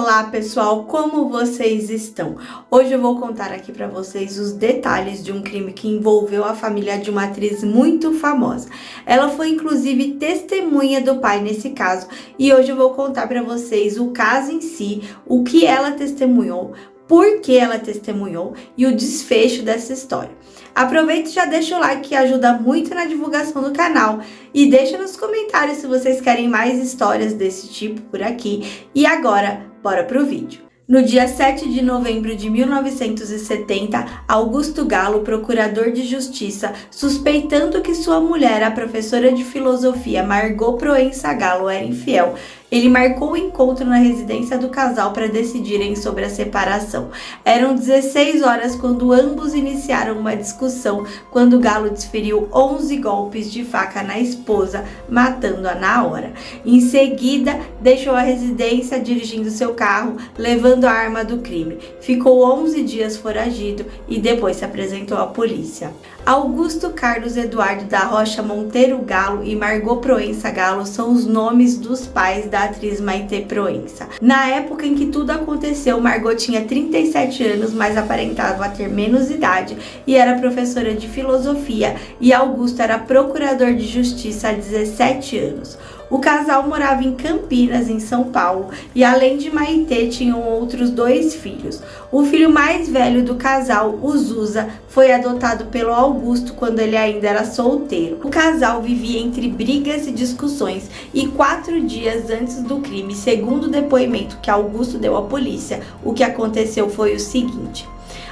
Olá pessoal, como vocês estão? Hoje eu vou contar aqui para vocês os detalhes de um crime que envolveu a família de uma atriz muito famosa. Ela foi inclusive testemunha do pai nesse caso e hoje eu vou contar para vocês o caso em si, o que ela testemunhou, por que ela testemunhou e o desfecho dessa história. Aproveita e já deixa o like que ajuda muito na divulgação do canal e deixa nos comentários se vocês querem mais histórias desse tipo por aqui. E agora, bora pro vídeo. No dia 7 de novembro de 1970, Augusto Gallo, procurador de justiça, suspeitando que sua mulher, a professora de filosofia Margot Proença Gallo, era infiel, ele marcou o encontro na residência do casal para decidirem sobre a separação. Eram 16 horas quando ambos iniciaram uma discussão, quando Gallo desferiu 11 golpes de faca na esposa, matando-a na hora. Em seguida, deixou a residência dirigindo seu carro, levando a arma do crime. Ficou 11 dias foragido e depois se apresentou à polícia. Augusto Carlos Eduardo da Rocha Monteiro Gallo e Margot Proença Gallo são os nomes dos pais da atriz Maitê Proença. Na época em que tudo aconteceu, Margot tinha 37 anos, mas aparentava ter menos idade e era professora de filosofia, e Augusto era procurador de justiça há 17 anos. O casal morava em Campinas, em São Paulo, e além de Maitê, tinham outros 2 filhos. O filho mais velho do casal, o Zusa, foi adotado pelo Augusto quando ele ainda era solteiro. O casal vivia entre brigas e discussões, e 4 dias antes do crime, segundo o depoimento que Augusto deu à polícia, o que aconteceu foi o seguinte.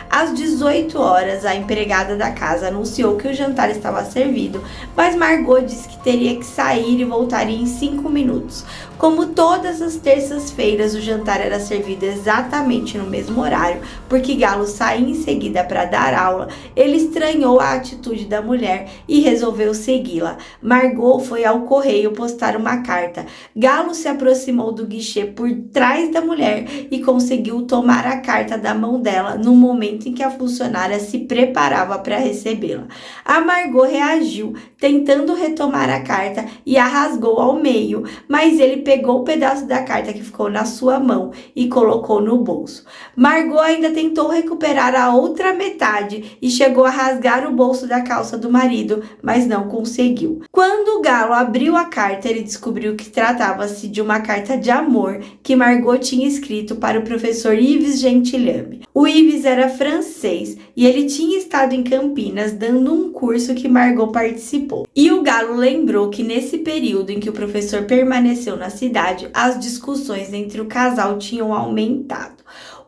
Às 18 horas, a empregada da casa anunciou que o jantar estava servido, mas Margot disse que teria que sair e voltaria em 5 minutos. Como todas as terças-feiras, o jantar era servido exatamente no mesmo horário, porque Gallo saía em seguida para dar aula, ele estranhou a atitude da mulher e resolveu segui-la. Margot foi ao correio postar uma carta. Gallo se aproximou do guichê por trás da mulher e conseguiu tomar a carta da mão dela no momento em que a funcionária se preparava para recebê-la. A Margot reagiu, tentando retomar a carta e a rasgou ao meio, mas ele pegou o pedaço da carta que ficou na sua mão e colocou no bolso. Margot ainda tentou recuperar a outra metade e chegou a rasgar o bolso da calça do marido, mas não conseguiu. Quando Gallo abriu a carta, ele descobriu que tratava-se de uma carta de amor que Margot tinha escrito para o professor Yves Gentilhame. O Yves era francês e ele tinha estado em Campinas dando um curso que Margot participou. E o Gallo lembrou que nesse período em que o professor permaneceu na cidade, as discussões entre o casal tinham aumentado.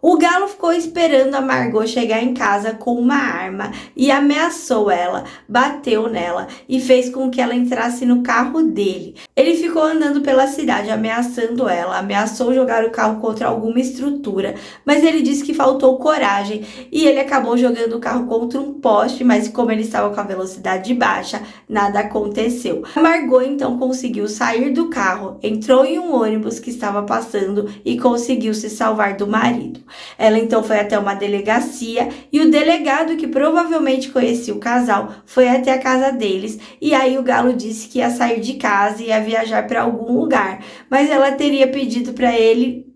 O Gallo ficou esperando a Margot chegar em casa com uma arma e ameaçou ela, bateu nela e fez com que ela entrasse no carro dele. Ele ficou andando pela cidade ameaçando ela, ameaçou jogar o carro contra alguma estrutura, mas ele disse que faltou coragem e ele acabou jogando o carro contra um poste, mas como ele estava com a velocidade baixa, nada aconteceu. A Margot então conseguiu sair do carro, entrou em um ônibus que estava passando e conseguiu se salvar do marido. Ela então foi até uma delegacia e o delegado, que provavelmente conhecia o casal, foi até a casa deles, e aí o Gallo disse que ia sair de casa e ia viajar para algum lugar, mas ela teria pedido para ele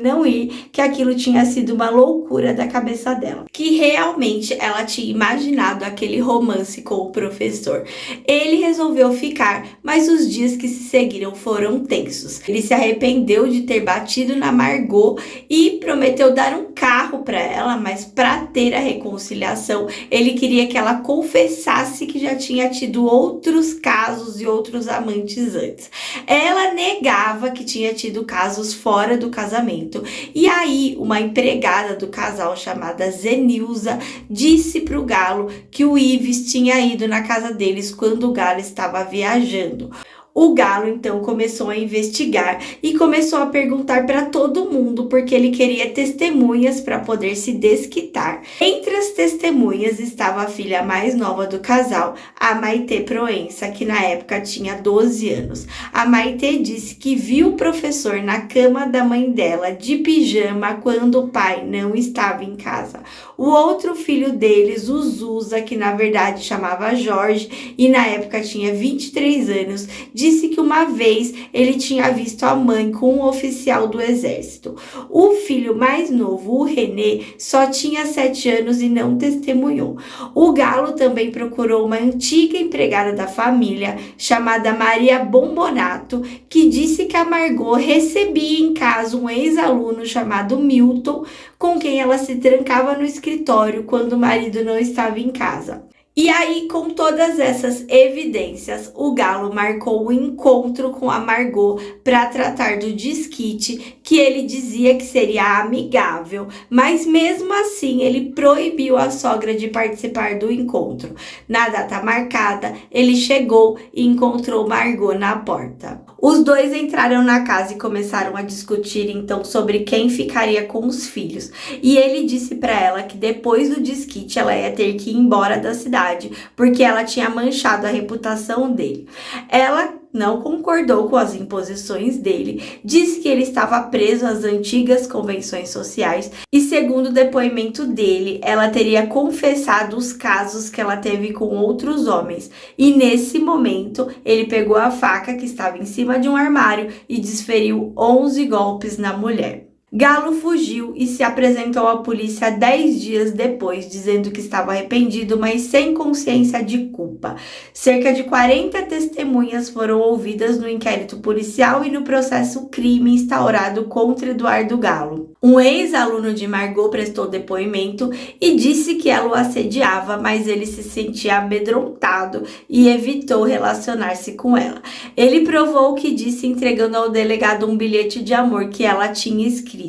não ir, que aquilo tinha sido uma loucura da cabeça dela, que realmente ela tinha imaginado aquele romance com o professor. Ele resolveu ficar, mas os dias que se seguiram foram tensos. Ele se arrependeu de ter batido na Margot e prometeu dar um carro para ela, mas para ter a reconciliação, ele queria que ela confessasse que já tinha tido outros casos e outros amantes antes. Ela negava que tinha tido casos fora do casamento. E aí, uma empregada do casal chamada Zenilza disse para o Gallo que o Yves tinha ido na casa deles quando o Gallo estava viajando. O Gallo então começou a investigar e começou a perguntar para todo mundo porque ele queria testemunhas para poder se desquitar. Entre as testemunhas estava a filha mais nova do casal, a Maitê Proença, que na época tinha 12 anos. A Maitê disse que viu o professor na cama da mãe dela de pijama quando o pai não estava em casa. O outro filho deles, o Zusa, que na verdade chamava Jorge e na época tinha 23 anos, disse que uma vez ele tinha visto a mãe com um oficial do exército. O filho mais novo, o René, só tinha 7 anos e não testemunhou. O Galo também procurou uma antiga empregada da família, chamada Maria Bombonato, que disse que a Margot recebia em casa um ex-aluno chamado Milton, com quem ela se trancava no escritório quando o marido não estava em casa. E aí, com todas essas evidências, o Galo marcou o encontro com a Margot para tratar do desquite, que ele dizia que seria amigável, mas mesmo assim ele proibiu a sogra de participar do encontro. Na data marcada, ele chegou e encontrou Margot na porta. Os dois entraram na casa e começaram a discutir então sobre quem ficaria com os filhos. E ele disse para ela que depois do desquite ela ia ter que ir embora da cidade, porque ela tinha manchado a reputação dele. Ela não concordou com as imposições dele, disse que ele estava preso às antigas convenções sociais e, segundo o depoimento dele, ela teria confessado os casos que ela teve com outros homens. E nesse momento, ele pegou a faca que estava em cima de um armário e desferiu 11 golpes na mulher. Galo fugiu e se apresentou à polícia 10 dias depois, dizendo que estava arrependido, mas sem consciência de culpa. Cerca de 40 testemunhas foram ouvidas no inquérito policial e no processo crime instaurado contra Eduardo Galo. Um ex-aluno de Margot prestou depoimento e disse que ela o assediava, mas ele se sentia amedrontado e evitou relacionar-se com ela. Ele provou o que disse entregando ao delegado um bilhete de amor que ela tinha escrito.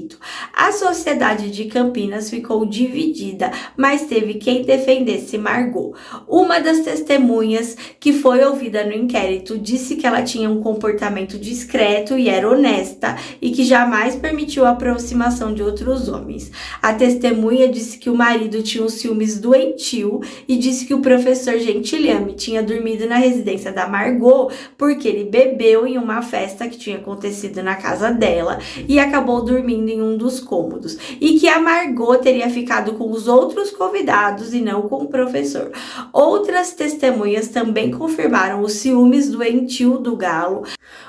A sociedade de Campinas ficou dividida, mas teve quem defendesse Margot. Uma das testemunhas que foi ouvida no inquérito disse que ela tinha um comportamento discreto e era honesta e que jamais permitiu a aproximação de outros homens. A testemunha disse que o marido tinha um ciúmes doentio e disse que o professor Gentiliame tinha dormido na residência da Margot porque ele bebeu em uma festa que tinha acontecido na casa dela e acabou dormindo em um dos cômodos, e que a Margot teria ficado com os outros convidados e não com o professor. Outras testemunhas também confirmaram os ciúmes doentio do Galo.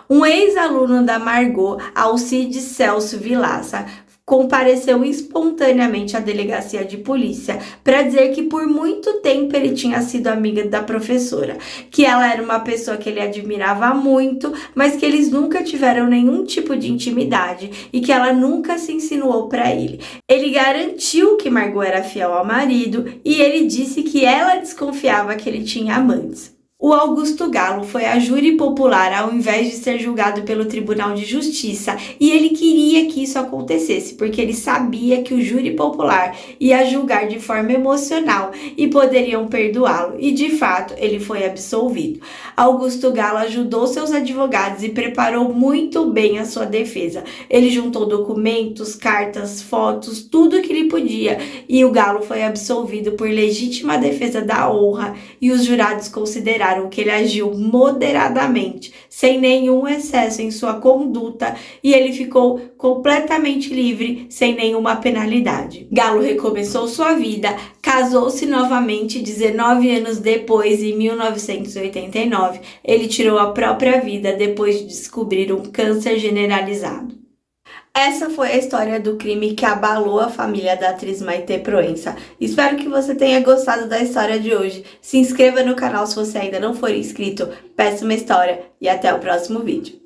Um ex-aluno da Margot, Alcides Celso Vilaça, compareceu espontaneamente à delegacia de polícia para dizer que por muito tempo ele tinha sido amiga da professora, que ela era uma pessoa que ele admirava muito, mas que eles nunca tiveram nenhum tipo de intimidade e que ela nunca se insinuou para ele. Ele garantiu que Margot era fiel ao marido e ele disse que ela desconfiava que ele tinha amantes. O Augusto Galo foi a júri popular ao invés de ser julgado pelo Tribunal de Justiça e ele queria que isso acontecesse porque ele sabia que o júri popular ia julgar de forma emocional e poderiam perdoá-lo e de fato ele foi absolvido. Augusto Galo ajudou seus advogados e preparou muito bem a sua defesa. Ele juntou documentos, cartas, fotos, tudo que ele podia e o Galo foi absolvido por legítima defesa da honra e os jurados consideraram que ele agiu moderadamente, sem nenhum excesso em sua conduta e ele ficou completamente livre, sem nenhuma penalidade. Galo recomeçou sua vida, casou-se novamente 19 anos depois, em 1989. Ele tirou a própria vida depois de descobrir um câncer generalizado. Essa foi a história do crime que abalou a família da atriz Maitê Proença. Espero que você tenha gostado da história de hoje. Se inscreva no canal se você ainda não for inscrito. Peça uma história e até o próximo vídeo.